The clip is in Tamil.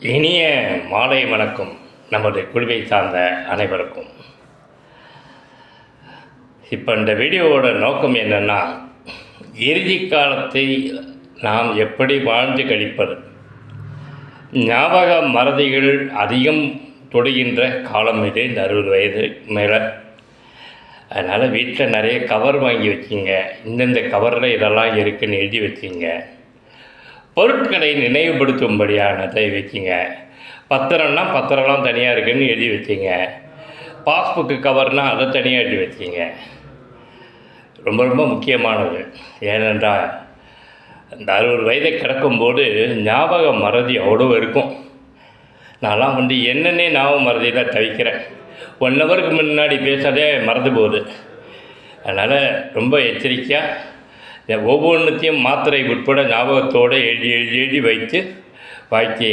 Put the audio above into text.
இனிய மாலை வணக்கம் நமது குழுவை சார்ந்த அனைவருக்கும். இப்போ இந்த வீடியோவோட நோக்கம் என்னென்னா, இறுதி காலத்தை நாம் எப்படி வாழ்ந்து கழிப்பது. ஞாபக மறதிகள் அதிகம் தொடுகின்ற காலம் இது, இந்த 60 வயது மேலே. அதனால் வீட்டில் நிறைய கவர் வாங்கி வச்சிங்க, இந்தந்த கவரில் இதெல்லாம் இருக்குதுன்னு எழுதி வச்சிங்க. பொருட்களை நினைவுபடுத்தும்படியானதை வச்சிங்க. பத்திரம்லாம் தனியாக இருக்குதுன்னு எழுதி வச்சிங்க. பாஸ்புக்கு கவர்னால் அதை தனியாக எழுதி வச்சிங்க. ரொம்ப ரொம்ப முக்கியமானது. ஏனென்றால் இந்த 60 வயதை கிடக்கும்போது ஞாபக மறதி அவ்வளோ இருக்கும். நான்லாம் என்னென்னே ஞாபக மறதியில் தவிக்கிறேன். 1 ஹவருக்கு முன்னாடி பேசாதே மறந்து போகுது. அதனால் ரொம்ப எச்சரிக்கையாக ஒவ்வொன்றுத்தையும் மாத்திரை உட்பட ஞாபகத்தோடு எழுதி வைத்து வாழ்க்கையை